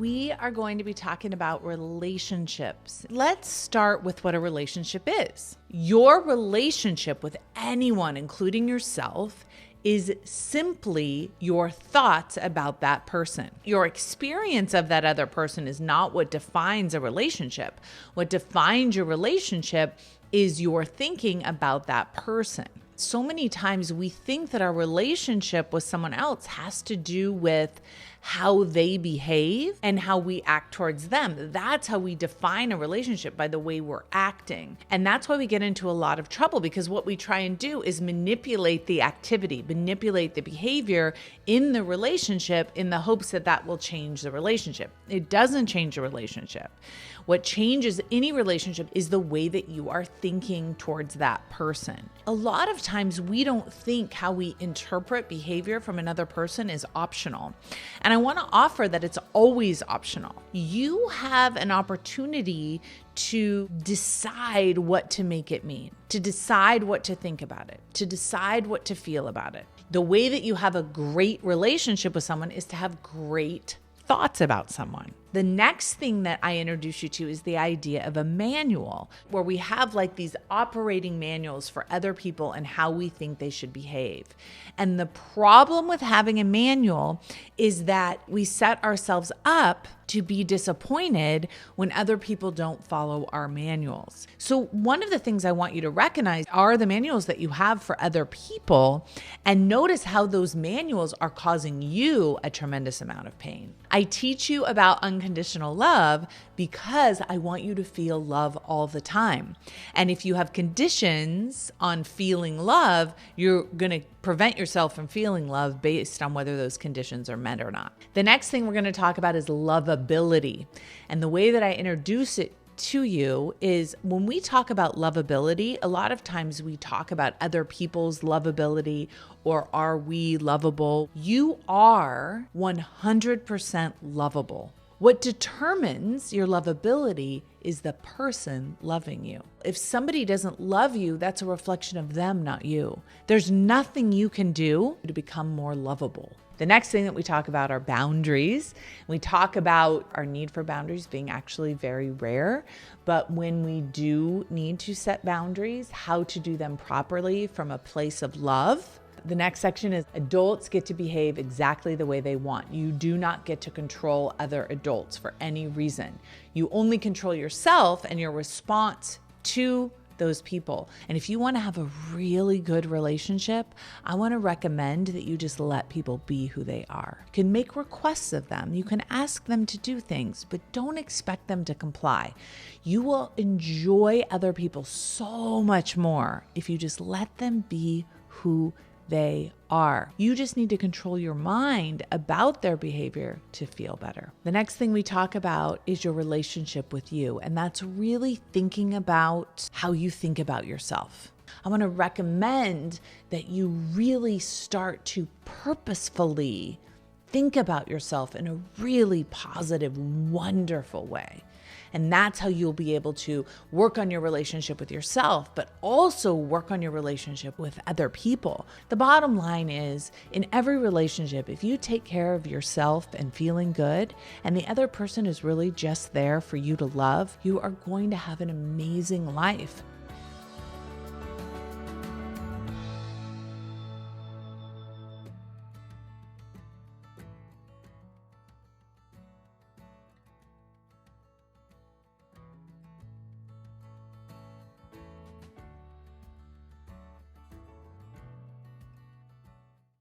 we are going to be talking about relationships. Let's start with what a relationship is. Your relationship with anyone, including yourself, is simply your thoughts about that person. Your experience of that other person is not what defines a relationship. What defines your relationship is your thinking about that person. So many times we think that our relationship with someone else has to do with how they behave and how we act towards them. That's how we define a relationship, by the way we're acting. And that's why we get into a lot of trouble, because what we try and do is manipulate the activity, manipulate the behavior in the relationship in the hopes that that will change the relationship. It doesn't change the relationship. What changes any relationship is the way that you are thinking towards that person. A lot of times we don't think how we interpret behavior from another person is optional. And I want to offer that it's always optional. You have an opportunity to decide what to make it mean, to decide what to think about it, to decide what to feel about it. The way that you have a great relationship with someone is to have great thoughts about someone. The next thing that I introduce you to is the idea of a manual, where we have like these operating manuals for other people and how we think they should behave. And the problem with having a manual is that we set ourselves up to be disappointed when other people don't follow our manuals. So one of the things I want you to recognize are the manuals that you have for other people, and notice how those manuals are causing you a tremendous amount of pain. I teach you about unconditional love because I want you to feel love all the time. And if you have conditions on feeling love, you're going to prevent yourself from feeling love based on whether those conditions are met or not. The next thing we're going to talk about is lovability. And the way that I introduce it to you is when we talk about lovability, a lot of times we talk about other people's lovability, or are we lovable? You are 100% lovable. What determines your lovability is the person loving you. If somebody doesn't love you, that's a reflection of them, not you. There's nothing you can do to become more lovable. The next thing that we talk about are boundaries. We talk about our need for boundaries being actually very rare, but when we do need to set boundaries, how to do them properly from a place of love. The next section is adults get to behave exactly the way they want. You do not get to control other adults for any reason. You only control yourself and your response to those people. And if you want to have a really good relationship, I want to recommend that you just let people be who they are. You can make requests of them. You can ask them to do things, but don't expect them to comply. You will enjoy other people so much more if you just let them be who they are. You just need to control your mind about their behavior to feel better. The next thing we talk about is your relationship with you, and that's really thinking about how you think about yourself. I want to recommend that you really start to purposefully think about yourself in a really positive, wonderful way. And that's how you'll be able to work on your relationship with yourself, but also work on your relationship with other people. The bottom line is, in every relationship, if you take care of yourself and feeling good, and the other person is really just there for you to love, you are going to have an amazing life.